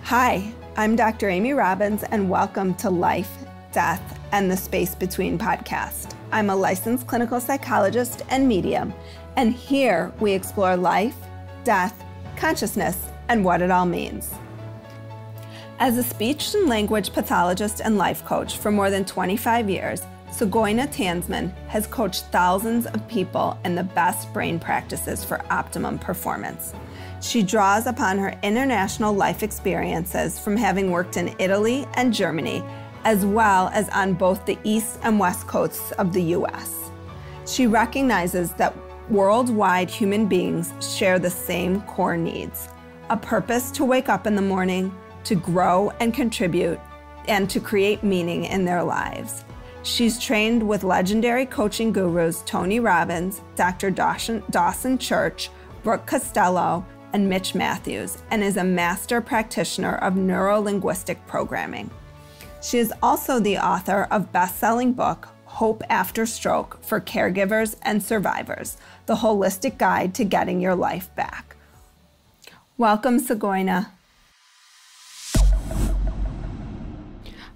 Hi, I'm Dr. Amy Robbins, and welcome to Life, Death, and the Space Between podcast. I'm a licensed clinical psychologist and medium, and here we explore life, death, consciousness, and what it all means. As a speech and language pathologist and life coach for more than 25 years, Tsgoyna Tanzman has coached thousands of people in the best brain practices for optimum performance. She draws upon her international life experiences from having worked in Italy and Germany, as well as on both the East and West coasts of the US. She recognizes that worldwide human beings share the same core needs: a purpose to wake up in the morning, to grow and contribute, and to create meaning in their lives. She's trained with legendary coaching gurus Tony Robbins, Dr. Dawson Church, Brooke, Castillo, and Mitch, and is a master practitioner of Neurolinguistic programming. She is also the author of best-selling book, Hope After Stroke for Caregivers and Survivors, the holistic guide to getting your life back. Welcome, Tsgoyna.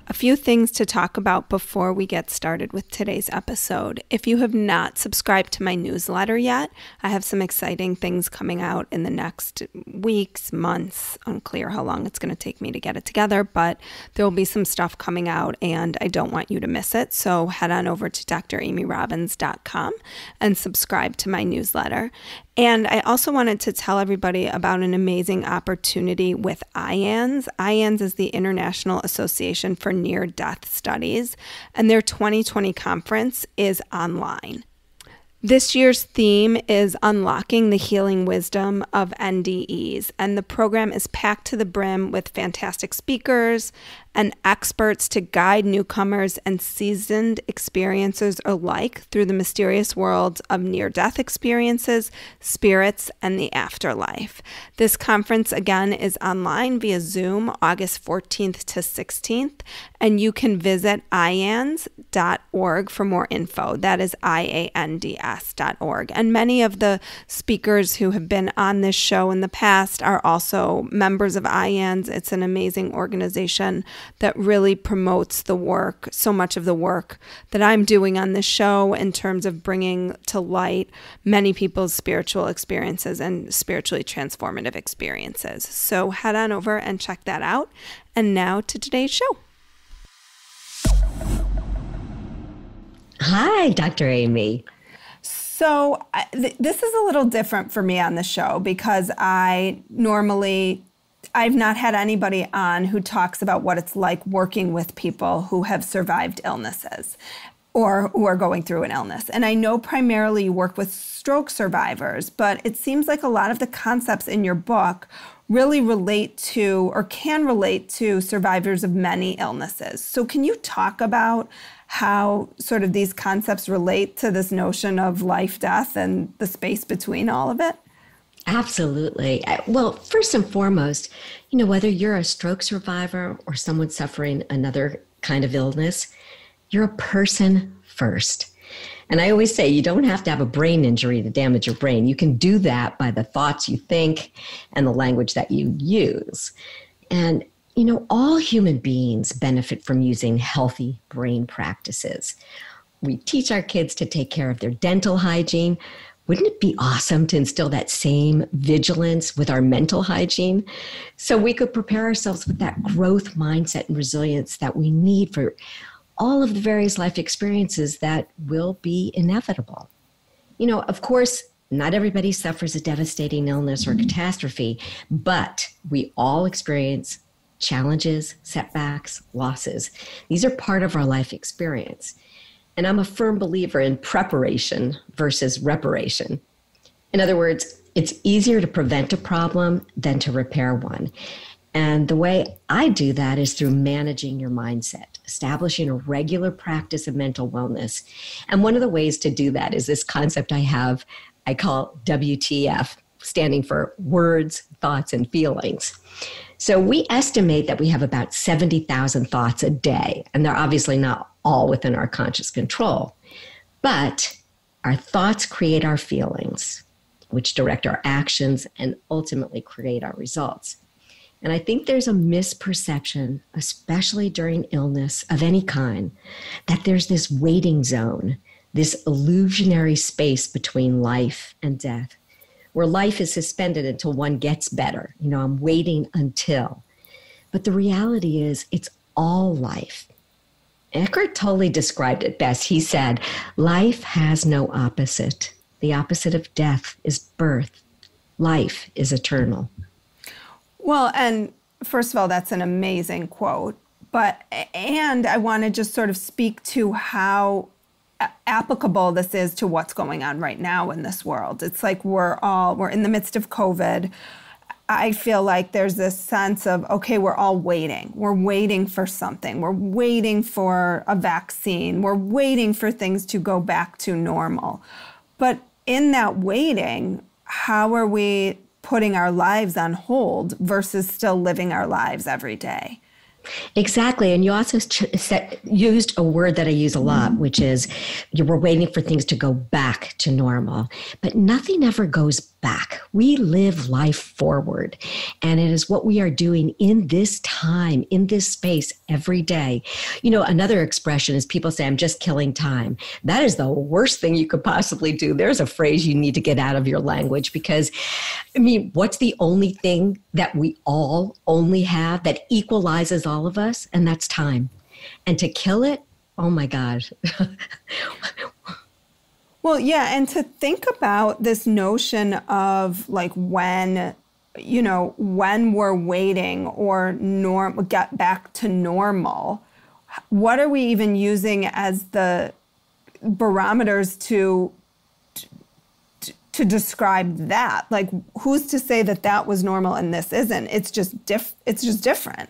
A few things to talk about before we get started with today's episode. If you have not subscribed to my newsletter yet, I have some exciting things coming out in the next weeks, months. Unclear how long it's going to take me to get it together, but there will be some stuff coming out and I don't want you to miss it. So head on over to dramyrobbins.com and subscribe to my newsletter. And I also wanted to tell everybody about an amazing opportunity with IANS. IANS is the International Association for Near-Death Studies, and their 2020 conference is online. This year's theme is Unlocking the Healing Wisdom of NDEs, and the program is packed to the brim with fantastic speakers and experts to guide newcomers and seasoned experiencers alike through the mysterious worlds of near-death experiences, spirits, and the afterlife. This conference, again, is online via Zoom, August 14th to 16th, and you can visit ians.org for more info. That is iands.org. And many of the speakers who have been on this show in the past are also members of IANS. It's an amazing organization that really promotes the work, so much of the work that I'm doing on this show in terms of bringing to light many people's spiritual experiences and spiritually transformative experiences. So head on over and check that out. And now to today's show. Hi, Dr. Amy. So this is a little different for me on the show because I've not had anybody on who talks about what it's like working with people who have survived illnesses or who are going through an illness. And I know primarily you work with stroke survivors, but it seems like a lot of the concepts in your book really relate to or can relate to survivors of many illnesses. So can you talk about how sort of these concepts relate to this notion of life, death, and the space between all of it? Absolutely. Well, first and foremost, whether you're a stroke survivor or someone suffering another kind of illness, you're a person first. And I always say you don't have to have a brain injury to damage your brain. You can do that by the thoughts you think and the language that you use. And, all human beings benefit from using healthy brain practices. We teach our kids to take care of their dental hygiene. Wouldn't it be awesome to instill that same vigilance with our mental hygiene so we could prepare ourselves with that growth mindset and resilience that we need for all of the various life experiences that will be inevitable? Of course, not everybody suffers a devastating illness or catastrophe, but we all experience challenges, setbacks, losses. These are part of our life experience. And I'm a firm believer in preparation versus reparation. In other words, it's easier to prevent a problem than to repair one. And the way I do that is through managing your mindset, establishing a regular practice of mental wellness. And one of the ways to do that is this concept I call WTF, standing for words, thoughts, and feelings. So we estimate that we have about 70,000 thoughts a day, and they're obviously not all within our conscious control. But our thoughts create our feelings, which direct our actions and ultimately create our results. And I think there's a misperception, especially during illness of any kind, that there's this waiting zone, this illusionary space between life and death, where life is suspended until one gets better. I'm waiting until. But the reality is it's all life. Eckhart Tolle described it best. He said, life has no opposite. The opposite of death is birth. Life is eternal. Well, and first of all, that's an amazing quote. And I want to just sort of speak to how applicable this is to what's going on right now in this world. It's like we're in the midst of COVID. I feel like there's this sense of, okay, we're all waiting. We're waiting for something. We're waiting for a vaccine. We're waiting for things to go back to normal. But in that waiting, how are we putting our lives on hold versus still living our lives every day? Exactly. And you also used a word that I use a lot, which is you were waiting for things to go back to normal. But nothing ever goes back. We live life forward. And it is what we are doing in this time, in this space every day. Another expression is people say, I'm just killing time. That is the worst thing you could possibly do. There's a phrase you need to get out of your language because, what's the only thing that we all only have that equalizes all of us? And that's time. And to kill it, oh my God. Well, yeah, and to think about this notion of like when we're waiting or get back to normal, what are we even using as the barometers to describe that? Like, who's to say that was normal and this isn't? It's just different.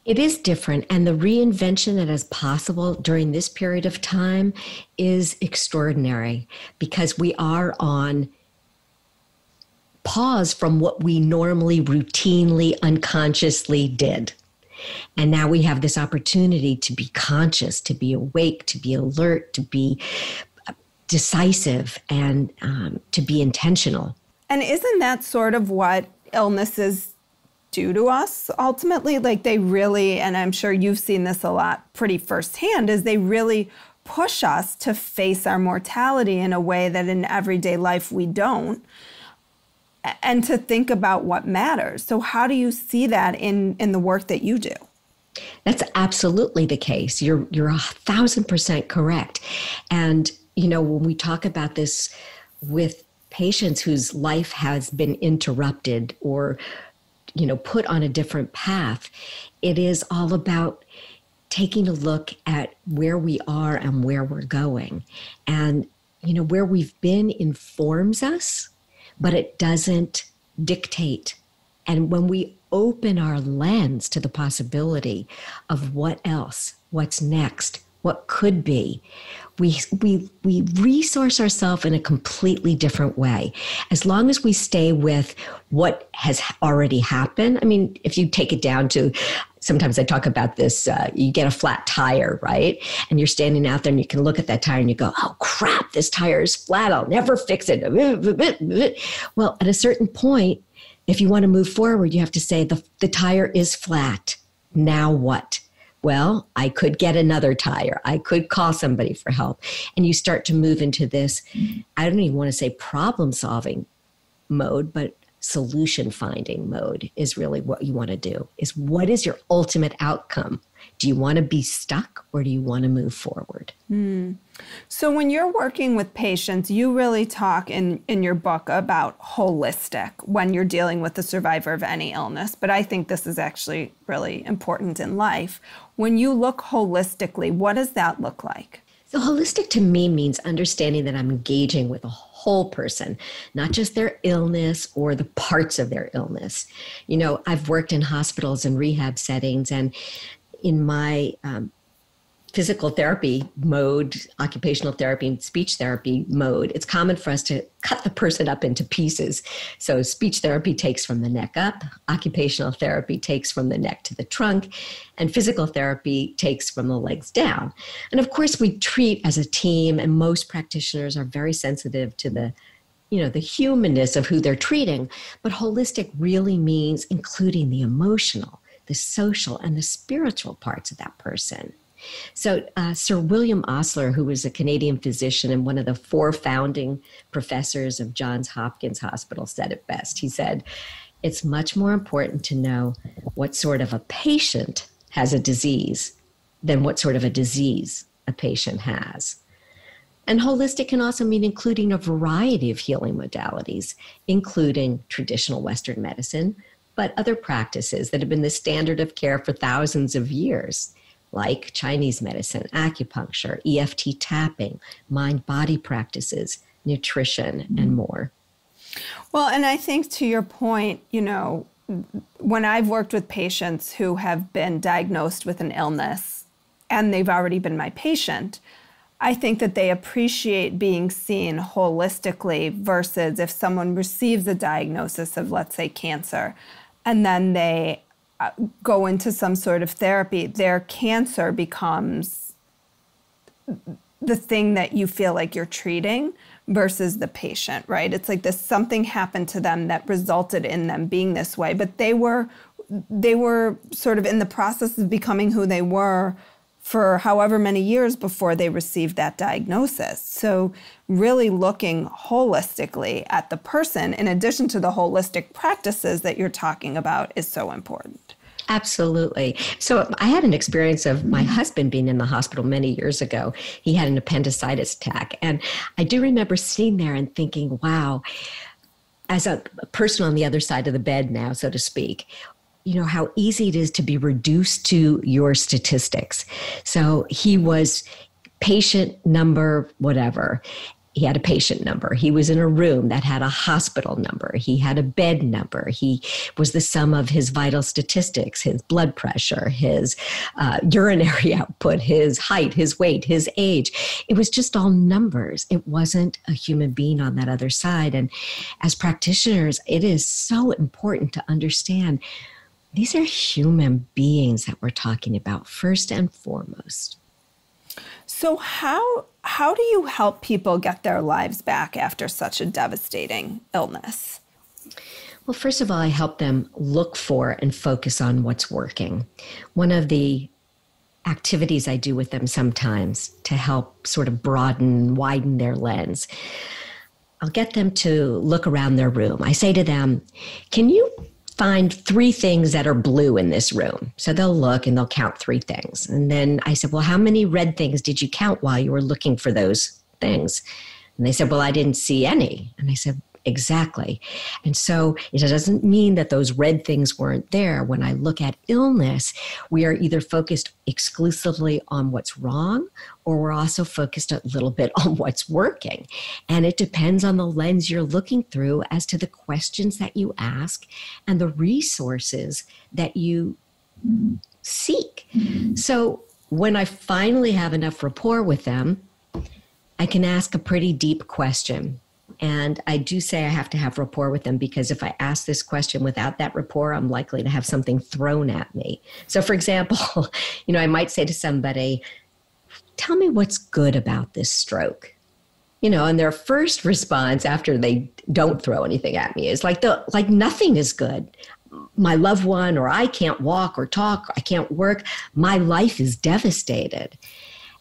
It is different, and the reinvention that is possible during this period of time is extraordinary because we are on pause from what we normally, routinely, unconsciously did. And now we have this opportunity to be conscious, to be awake, to be alert, to be decisive, and to be intentional. And isn't that sort of what illnesses do to us ultimately? Like they really, and I'm sure you've seen this a lot pretty firsthand, is they really push us to face our mortality in a way that in everyday life we don't, and to think about what matters. So how do you see that in the work that you do? That's absolutely the case. You're 1,000% correct. And when we talk about this with patients whose life has been interrupted or put on a different path, it is all about taking a look at where we are and where we're going. And, where we've been informs us, but it doesn't dictate. And when we open our lens to the possibility of what else, what's next, what could be, we resource ourselves in a completely different way. As long as we stay with what has already happened. If you take it down to, sometimes I talk about this, you get a flat tire, right? And you're standing out there and you can look at that tire and you go, oh crap, this tire is flat. I'll never fix it. Well, at a certain point, if you want to move forward, you have to say the tire is flat. Now what? Well, I could get another tire. I could call somebody for help. And you start to move into this, I don't even want to say problem solving mode, but solution finding mode is really what you want to do. Is what is your ultimate outcome? Do you want to be stuck or do you want to move forward? So when you're working with patients, you really talk in your book about holistic when you're dealing with the survivor of any illness. But I think this is actually really important in life. When you look holistically, what does that look like? So holistic to me means understanding that I'm engaging with a whole person, not just their illness or the parts of their illness. I've worked in hospitals and rehab settings, and in my physical therapy mode, occupational therapy and speech therapy mode, it's common for us to cut the person up into pieces. So speech therapy takes from the neck up, occupational therapy takes from the neck to the trunk, and physical therapy takes from the legs down. And of course, we treat as a team, and most practitioners are very sensitive to the the humanness of who they're treating, but holistic really means including the emotional, the social, and the spiritual parts of that person. So Sir William Osler, who was a Canadian physician and one of the 4 founding professors of Johns Hopkins Hospital, said it best. He said, it's much more important to know what sort of a patient has a disease than what sort of a disease a patient has. And holistic can also mean including a variety of healing modalities, including traditional Western medicine, but other practices that have been the standard of care for thousands of years, like Chinese medicine, acupuncture, EFT tapping, mind-body practices, nutrition, and more. Well, and I think to your point, when I've worked with patients who have been diagnosed with an illness and they've already been my patient, I think that they appreciate being seen holistically versus if someone receives a diagnosis of, let's say, cancer, and then they go into some sort of therapy, their cancer becomes the thing that you feel like you're treating versus the patient, right? It's like this something happened to them that resulted in them being this way, but they were sort of in the process of becoming who they were for however many years before they received that diagnosis. So really looking holistically at the person, in addition to the holistic practices that you're talking about, is so important. Absolutely. So I had an experience of my husband being in the hospital many years ago. He had an appendicitis attack. And I do remember sitting there and thinking, wow, as a person on the other side of the bed now, so to speak, how easy it is to be reduced to your statistics. So he was patient number whatever. He had a patient number. He was in a room that had a hospital number. He had a bed number. He was the sum of his vital statistics, his blood pressure, his urinary output, his height, his weight, his age. It was just all numbers. It wasn't a human being on that other side. And as practitioners, it is so important to understand these are human beings that we're talking about first and foremost. So how do you help people get their lives back after such a devastating illness? Well, first of all, I help them look for and focus on what's working. One of the activities I do with them sometimes to help sort of widen their lens, I'll get them to look around their room. I say to them, can you find 3 things that are blue in this room? So they'll look and they'll count 3 things. And then I said, well, how many red things did you count while you were looking for those things? And they said, well, I didn't see any. And I said, exactly. And so it doesn't mean that those red things weren't there. When I look at illness, we are either focused exclusively on what's wrong, or we're also focused a little bit on what's working. And it depends on the lens you're looking through as to the questions that you ask and the resources that you seek. So when I finally have enough rapport with them, I can ask a pretty deep question. And I do say I have to have rapport with them, because if I ask this question without that rapport, I'm likely to have something thrown at me. So for example, I might say to somebody, tell me what's good about this stroke. And their first response after they don't throw anything at me is like nothing is good. My loved one, or I can't walk or talk, I can't work. My life is devastated.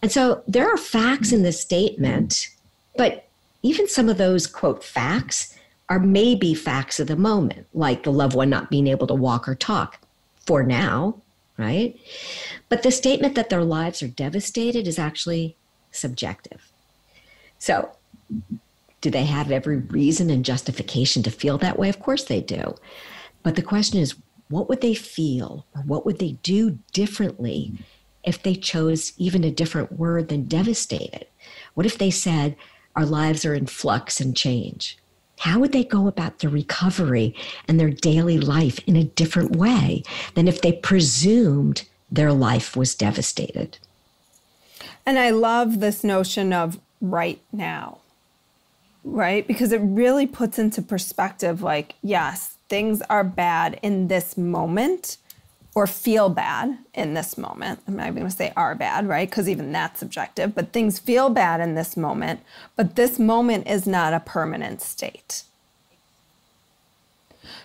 And so there are facts in this statement, but even some of those, quote, facts are maybe facts of the moment, like the loved one not being able to walk or talk for now, right? But the statement that their lives are devastated is actually subjective. So do they have every reason and justification to feel that way? Of course they do. But the question is, what would they feel, or what would they do differently if they chose even a different word than devastated? What if they said, our lives are in flux and change? How would they go about the recovery and their daily life in a different way than if they presumed their life was devastated? And I love this notion of right now, right? Because it really puts into perspective, like, yes, things are bad in this moment, or feel bad in this moment. I'm not even going to say are bad, right? Because even that's subjective, but things feel bad in this moment, but this moment is not a permanent state.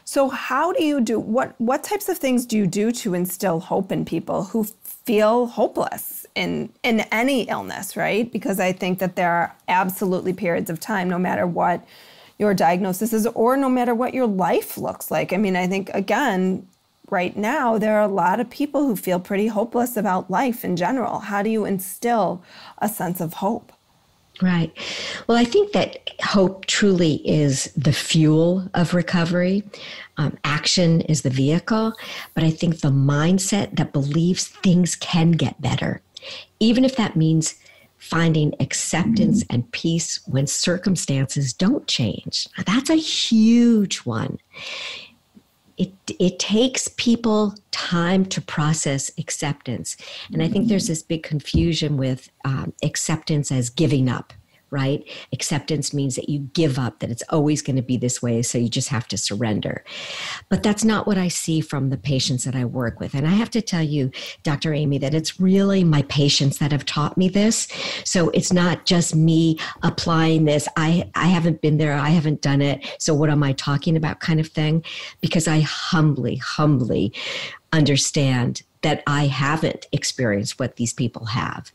So how do you do, what types of things do you do to instill hope in people who feel hopeless in any illness, right? Because I think that there are absolutely periods of time, no matter what your diagnosis is or no matter what your life looks like. I mean, I think, again, right now, there are a lot of people who feel pretty hopeless about life in general. How do you instill a sense of hope? Right. Well, I think that hope truly is the fuel of recovery. Action is the vehicle, but I think the mindset that believes things can get better, even if that means finding acceptance and peace when circumstances don't change. That's a huge one. It takes people time to process acceptance. And I think there's this big confusion with acceptance as giving up, right? Acceptance means that you give up, that it's always going to be this way, so you just have to surrender. But that's not what I see from the patients that I work with. And I have to tell you, Dr. Amy, that it's really my patients that have taught me this. So it's not just me applying this. I haven't been there. I haven't done it. So what am I talking about kind of thing? Because I humbly understand that I haven't experienced what these people have.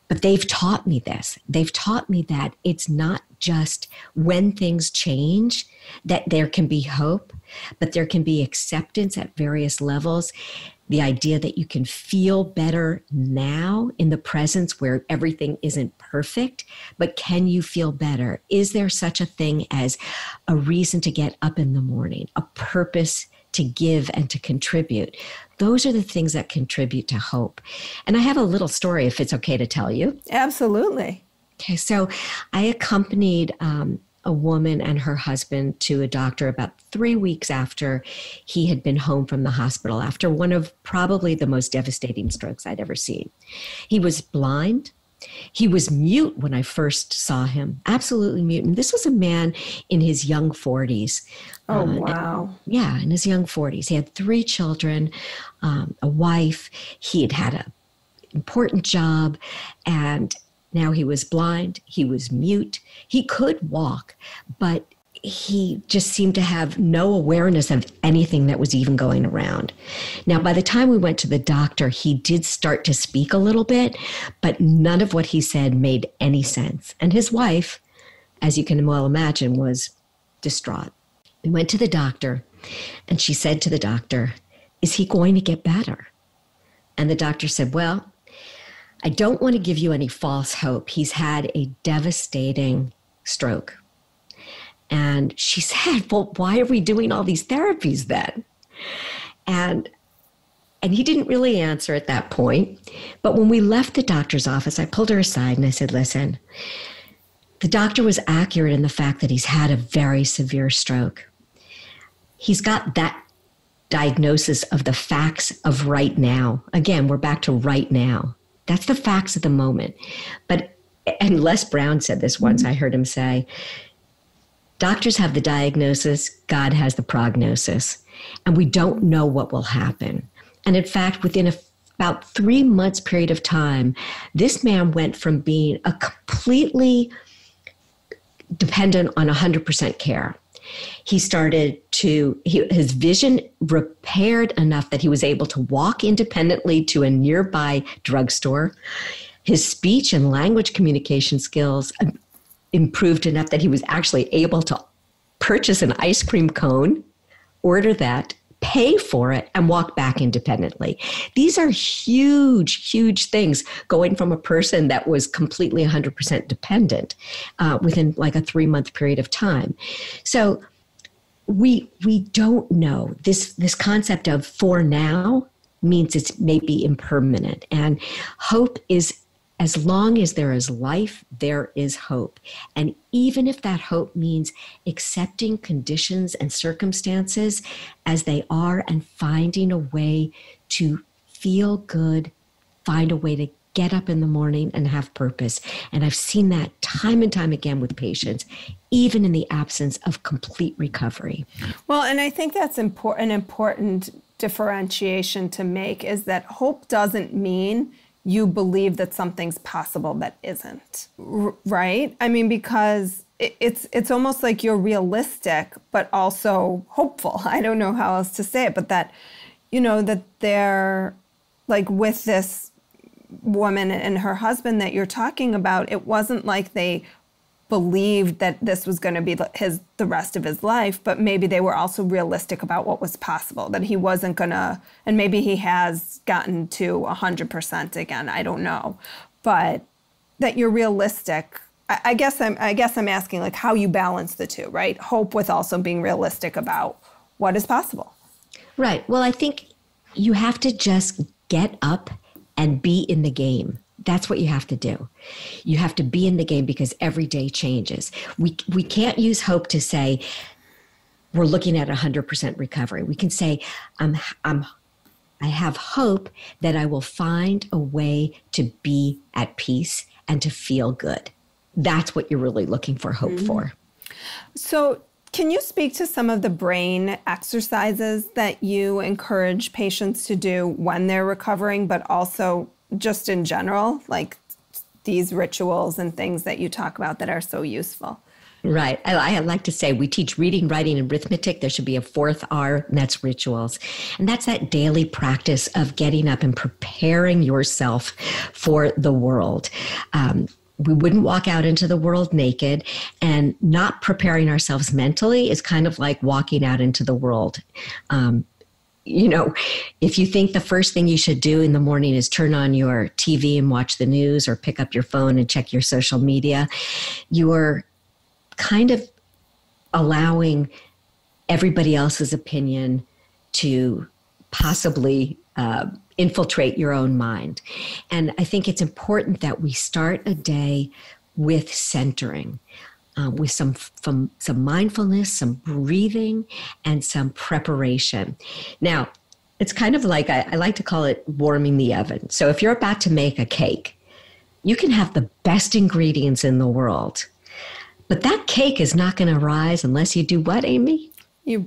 But they've taught me this. They've taught me that it's not just when things change that there can be hope, but there can be acceptance at various levels. The idea that you can feel better now in the presence where everything isn't perfect, but can you feel better? Is there such a thing as a reason to get up in the morning, a purpose to give and to contribute? Those are the things that contribute to hope. And I have a little story, if it's okay to tell you. Absolutely. Okay, so I accompanied a woman and her husband to a doctor about 3 weeks after he had been home from the hospital after one of probably the most devastating strokes I'd ever seen. He was blind. He was mute when I first saw him, absolutely mute. And this was a man in his young 40s. Oh, wow. In his young 40s. He had 3 children, a wife. He had an important job, and now he was blind. He was mute. He could walk, but he just seemed to have no awareness of anything that was even going around. Now, by the time we went to the doctor, he did start to speak a little bit, but none of what he said made any sense. And his wife, as you can well imagine, was distraught. We went to the doctor, and she said to the doctor, "Is he going to get better?" And the doctor said, "Well, I don't want to give you any false hope. He's had a devastating stroke." And she said, "Well, why are we doing all these therapies then?" And he didn't really answer at that point. But when we left the doctor's office, I pulled her aside and I said, "Listen, the doctor was accurate in the fact that he's had a very severe stroke. He's got that diagnosis of the facts of right now." Again, we're back to right now. That's the facts of the moment. And Les Brown said this once, I heard him say, "Doctors have the diagnosis, God has the prognosis, and we don't know what will happen." And in fact, within about 3 months period of time, this man went from being a completely dependent on 100% care. He started his vision repaired enough that he was able to walk independently to a nearby drugstore. His speech and language communication skills improved enough that he was actually able to purchase an ice cream cone, order that, pay for it, and walk back independently. These are huge, huge things going from a person that was completely 100% dependent within like a 3-month period of time. So we don't know. This concept of for now means it's maybe impermanent. And hope is, as long as there is life, there is hope. And even if that hope means accepting conditions and circumstances as they are and finding a way to feel good, find a way to get up in the morning and have purpose. And I've seen that time and time again with patients, even in the absence of complete recovery. Well, and I think that's an important differentiation to make is that hope doesn't mean you believe that something's possible that isn't, right? I mean, because it's almost like you're realistic, but also hopeful. I don't know how else to say it, but that, that they're like with this woman and her husband that you're talking about, it wasn't like they believed that this was going to be the rest of his life, but maybe they were also realistic about what was possible, that he wasn't going to, and maybe he has gotten to 100% again, I don't know, but that you're realistic. I guess I'm asking like how you balance the two, right? Hope with also being realistic about what is possible. Right. Well, I think you have to just get up and be in the game. That's what you have to do. You have to be in the game because every day changes. We can't use hope to say we're looking at 100% recovery. We can say I have hope that I will find a way to be at peace and to feel good. That's what you're really looking for hope for. So can you speak to some of the brain exercises that you encourage patients to do when they're recovering, but also just in general, like these rituals and things that you talk about that are so useful? Right. I like to say we teach reading, writing, and arithmetic. There should be a fourth R, and that's rituals. And that's that daily practice of getting up and preparing yourself for the world. We wouldn't walk out into the world naked, and not preparing ourselves mentally is kind of like walking out into the world. If you think the first thing you should do in the morning is turn on your TV and watch the news or pick up your phone and check your social media, you're kind of allowing everybody else's opinion to possibly infiltrate your own mind. And I think it's important that we start a day with centering. With some mindfulness, some breathing, and some preparation. Now, it's kind of like, I like to call it warming the oven. So if you're about to make a cake, you can have the best ingredients in the world, but that cake is not going to rise unless you do what, Amy? You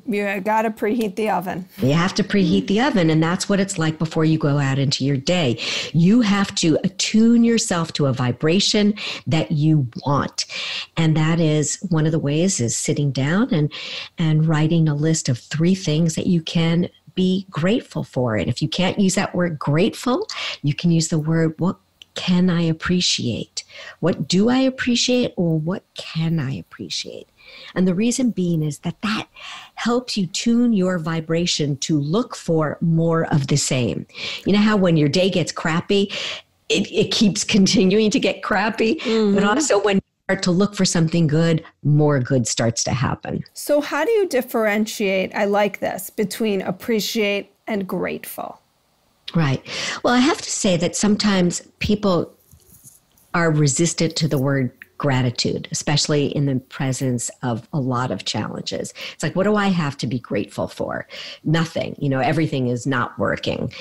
got to preheat the oven. You have to preheat the oven, and that's what it's like before you go out into your day. You have to attune yourself to a vibration that you want. And that is one of the ways is sitting down and writing a list of 3 things that you can be grateful for. And if you can't use that word grateful, you can use the word, what can I appreciate? What do I appreciate, or what can I appreciate? And the reason being is that helps you tune your vibration to look for more of the same. You know how when your day gets crappy, it keeps continuing to get crappy, but also when you start to look for something good, more good starts to happen. So how do you differentiate, I like this, between appreciate and grateful? Right. Well, I have to say that sometimes people are resistant to the word gratitude, especially in the presence of a lot of challenges. It's like, what do I have to be grateful for? Nothing. Everything is not working.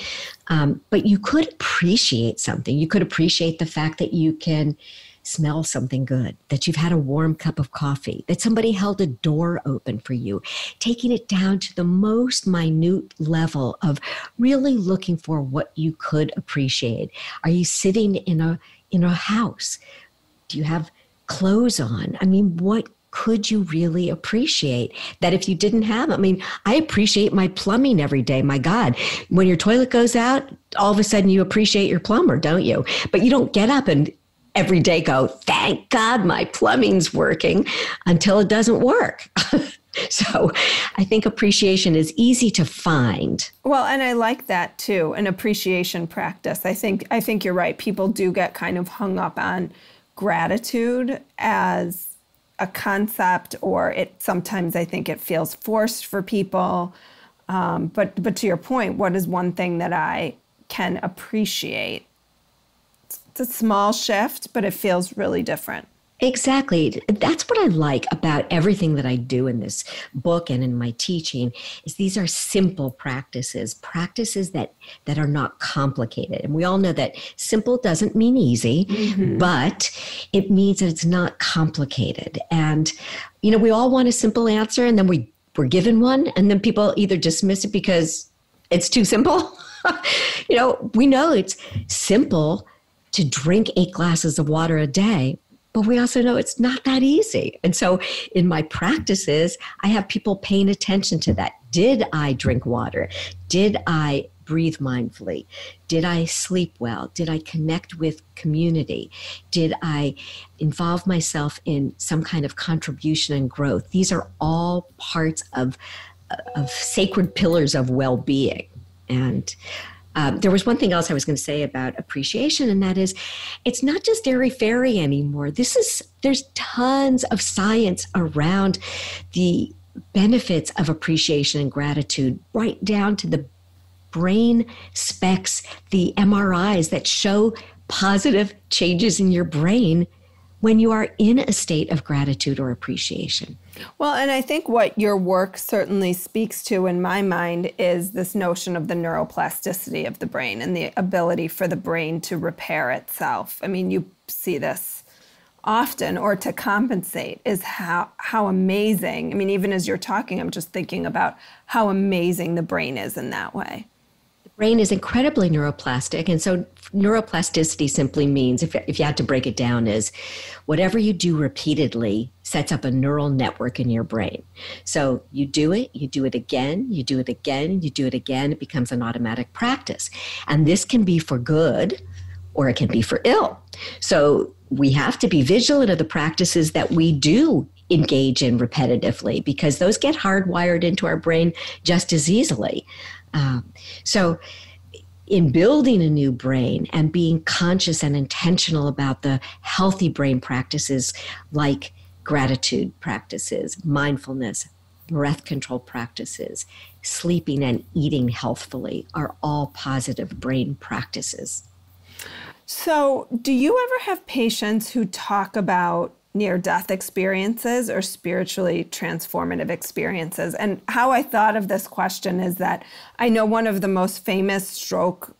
But you could appreciate something. You could appreciate the fact that you can smell something good, that you've had a warm cup of coffee, that somebody held a door open for you, taking it down to the most minute level of really looking for what you could appreciate. Are you sitting in a house? Do you have clothes on? I mean, what could you really appreciate that if you didn't have? I mean, I appreciate my plumbing every day. My God, when your toilet goes out, all of a sudden you appreciate your plumber, don't you? But you don't get up and every day go, thank God my plumbing's working, until it doesn't work. So I think appreciation is easy to find. Well, and I like that too, an appreciation practice. I think you're right. People do get kind of hung up on gratitude as a concept, or sometimes I think it feels forced for people. But to your point, what is one thing that I can appreciate? It's a small shift, but it feels really different. Exactly. That's what I like about everything that I do in this book and in my teaching is these are simple practices that are not complicated. And we all know that simple doesn't mean easy, but it means that it's not complicated. And, we all want a simple answer, and then we're given one, and then people either dismiss it because It's too simple. We know it's simple to drink 8 glasses of water a day, but we also know it's not that easy. And so in my practices, I have people paying attention to that. Did I drink water? Did I breathe mindfully? Did I sleep well? Did I connect with community? Did I involve myself in some kind of contribution and growth? These are all parts of sacred pillars of well-being. And there was one thing else I was going to say about appreciation, and that is, it's not just airy-fairy anymore. There's tons of science around the benefits of appreciation and gratitude, right down to the brain specs, the MRIs that show positive changes in your brain when you are in a state of gratitude or appreciation. Well, and I think what your work certainly speaks to in my mind is this notion of the neuroplasticity of the brain and the ability for the brain to repair itself. I mean, you see this often, or to compensate, is how amazing. I mean, even as you're talking, I'm just thinking about how amazing the brain is in that way. Brain is incredibly neuroplastic. And so neuroplasticity simply means, if you had to break it down, is whatever you do repeatedly sets up a neural network in your brain. So you do it again, you do it again, you do it again. It becomes an automatic practice. And this can be for good or it can be for ill. So we have to be vigilant of the practices that we do engage in repetitively, because those get hardwired into our brain just as easily. So in building a new brain and being conscious and intentional about the healthy brain practices like gratitude practices, mindfulness, breath control practices, sleeping and eating healthfully are all positive brain practices. So do you ever have patients who talk about near-death experiences or spiritually transformative experiences? And how I thought of this question is that I know one of the most famous stroke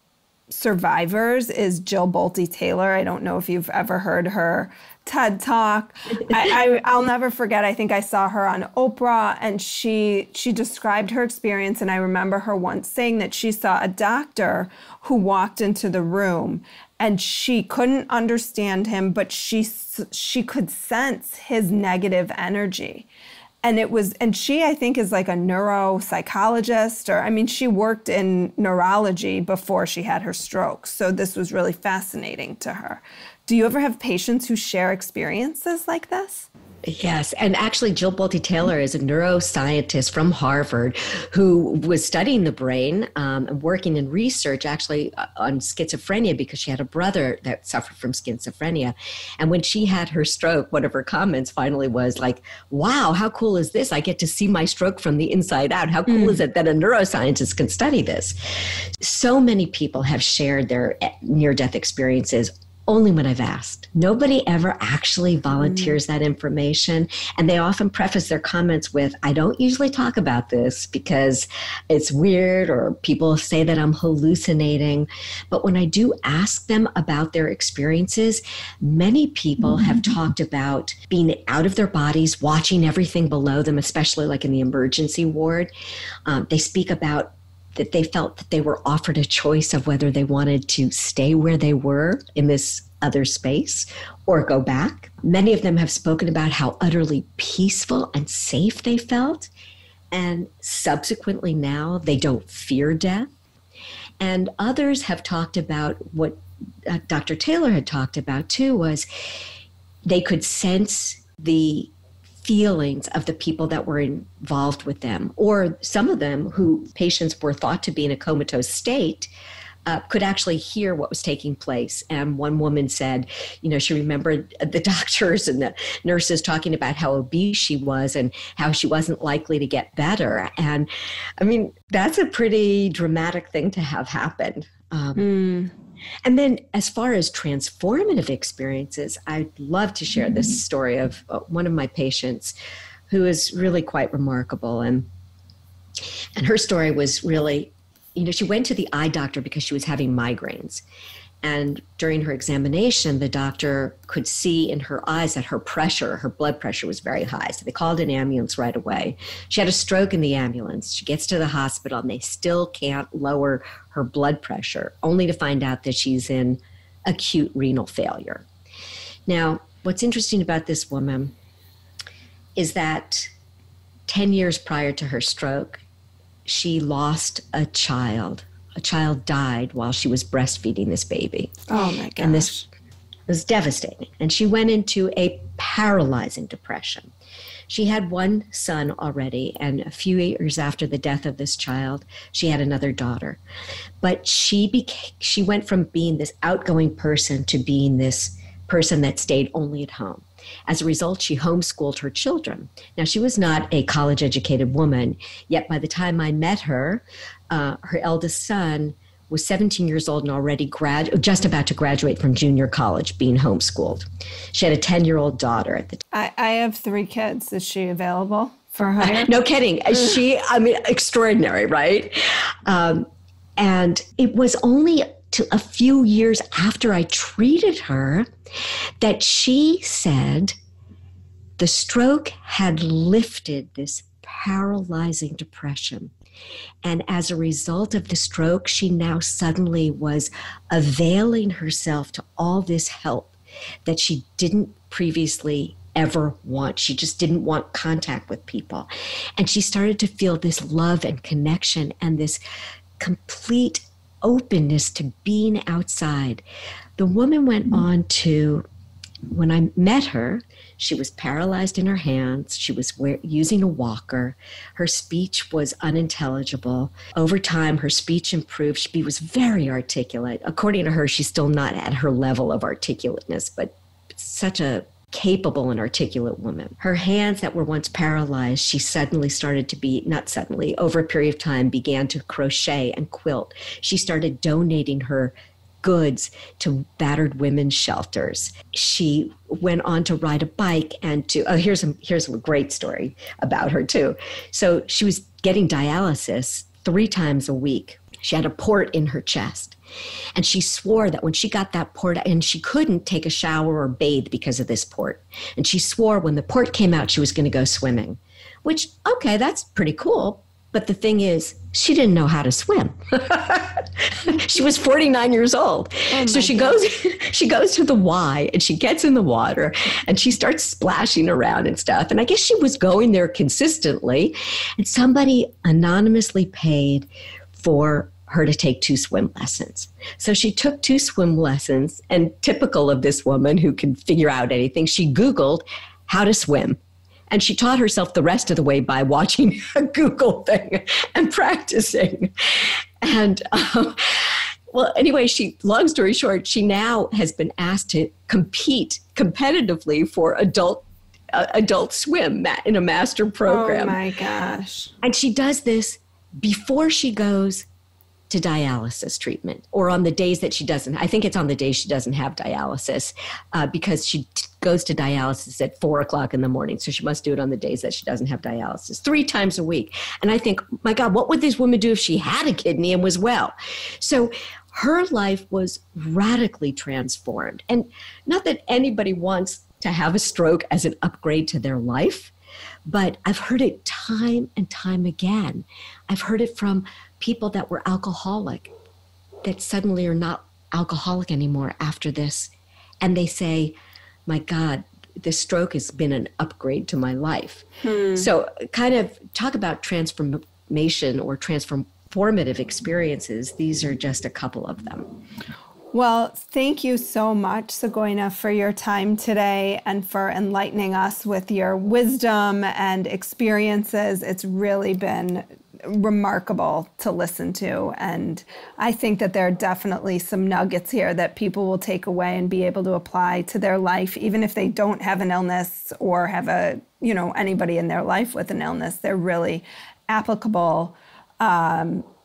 survivors is Jill Bolte Taylor. I don't know if you've ever heard her TED Talk. I'll never forget, I think I saw her on Oprah, and she described her experience, and I remember her once saying that she saw a doctor who walked into the room and she couldn't understand him, but she could sense his negative energy. And she, I think, is like a neuropsychologist, she worked in neurology before she had her stroke. So this was really fascinating to her. Do you ever have patients who share experiences like this? Yes. And actually, Jill Bolte Taylor is a neuroscientist from Harvard who was studying the brain and working in research actually on schizophrenia, because she had a brother that suffered from schizophrenia. And when she had her stroke, one of her comments finally was like, wow, how cool is this? I get to see my stroke from the inside out. How cool is it that a neuroscientist can study this? So many people have shared their near-death experiences only when I've asked. Nobody ever actually volunteers that information. And they often preface their comments with, I don't usually talk about this because it's weird, or people say that I'm hallucinating. But when I do ask them about their experiences, many people have talked about being out of their bodies, watching everything below them, especially like in the emergency ward. They speak about that they felt that they were offered a choice of whether they wanted to stay where they were in this other space or go back. Many of them have spoken about how utterly peaceful and safe they felt. And subsequently now they don't fear death. And others have talked about what Dr. Taylor had talked about too, was they could sense the feelings of the people that were involved with them, or some of them who patients were thought to be in a comatose state could actually hear what was taking place. And one woman said, she remembered the doctors and the nurses talking about how obese she was and how she wasn't likely to get better. And that's a pretty dramatic thing to have happen. And then as far as transformative experiences, I'd love to share this story of one of my patients who is really quite remarkable. And her story was really, she went to the eye doctor because she was having migraines. And during her examination, the doctor could see in her eyes that her blood pressure was very high. So they called an ambulance right away. She had a stroke in the ambulance. She gets to the hospital and they still can't lower her blood pressure, only to find out that she's in acute renal failure. Now, what's interesting about this woman is that 10 years prior to her stroke, she lost a child. A child died while she was breastfeeding this baby. Oh my gosh. And this was devastating. And she went into a paralyzing depression. She had one son already, and a few years after the death of this child, she had another daughter. But she went from being this outgoing person to being this person that stayed only at home. As a result, she homeschooled her children. Now, she was not a college-educated woman, yet by the time I met her, her eldest son was 17 years old and already just about to graduate from junior college, being homeschooled. She had a 10-year-old daughter at the time. I have 3 kids. Is she available for hire? No kidding. Extraordinary, right? And it was only a few years after I treated her that she said the stroke had lifted this paralyzing depression. And as a result of the stroke, she now suddenly was availing herself to all this help that she didn't previously ever want. She just didn't want contact with people. And she started to feel this love and connection and this complete openness to being outside. The woman went on to, when I met her, she was paralyzed in her hands. She was using a walker. Her speech was unintelligible. Over time, her speech improved. She was very articulate. According to her, she's still not at her level of articulateness, but such a capable and articulate woman. Her hands that were once paralyzed, she suddenly started to be, not suddenly, over a period of time, began to crochet and quilt. She started donating her goods to battered women's shelters. She went on to ride a bike and here's a great story about her too. So she was getting dialysis 3 times a week. She had a port in her chest. And she swore that when she got that port, and she couldn't take a shower or bathe because of this port. And she swore when the port came out, she was going to go swimming, which, okay, that's pretty cool. But the thing is, she didn't know how to swim. She was 49 years old. Oh so she goes to the Y and she gets in the water and she starts splashing around and stuff. And I guess she was going there consistently. And somebody anonymously paid for her to take 2 swim lessons. So she took 2 swim lessons, and typical of this woman who can figure out anything, she Googled how to swim. And she taught herself the rest of the way by watching a Google thing and practicing. And well, anyway, long story short, she now has been asked to compete competitively for adult swim in a master program. Oh my gosh. And she does this before she goes to dialysis treatment, or on the days that she doesn't. I think it's on the days she doesn't have dialysis, because she goes to dialysis at 4:00 in the morning. So she must do it on the days that she doesn't have dialysis 3 times a week. And I think, my God, what would this woman do if she had a kidney and was well? So her life was radically transformed. And not that anybody wants to have a stroke as an upgrade to their life, but I've heard it time and time again. I've heard it from people that were alcoholic that suddenly are not alcoholic anymore after this. And they say, my God, this stroke has been an upgrade to my life. So kind of talk about transformation or transformative experiences. These are just a couple of them. Well, thank you so much, Tsgoyna, for your time today and for enlightening us with your wisdom and experiences. It's really been remarkable to listen to. And I think that there are definitely some nuggets here that people will take away and be able to apply to their life, even if they don't have an illness or have anybody in their life with an illness. They're really applicable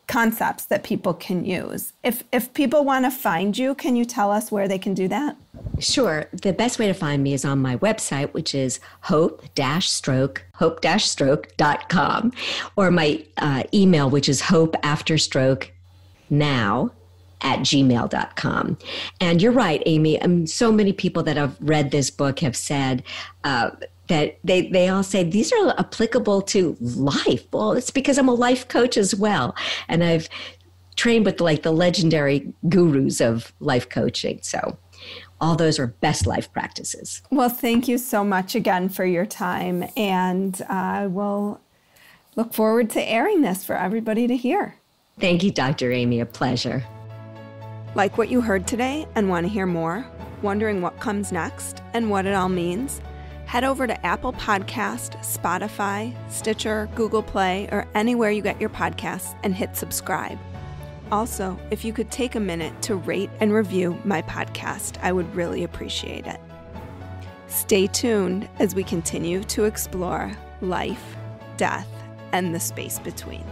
concepts that people can use. If people want to find you, can you tell us where they can do that? Sure. The best way to find me is on my website, which is hope-stroke.com, or my email, which is hopeafterstroke.now gmail.com. And you're right, Amy. So many people that have read this book have said that they all say these are applicable to life. Well, it's because I'm a life coach as well. And I've trained with like the legendary gurus of life coaching. So all those are best life practices. Well, thank you so much again for your time. And I will look forward to airing this for everybody to hear. Thank you, Dr. Amy. A pleasure. Like what you heard today and want to hear more? Wondering what comes next and what it all means? Head over to Apple Podcast, Spotify, Stitcher, Google Play, or anywhere you get your podcasts and hit subscribe. Also, if you could take a minute to rate and review my podcast, I would really appreciate it. Stay tuned as we continue to explore life, death, and the space between.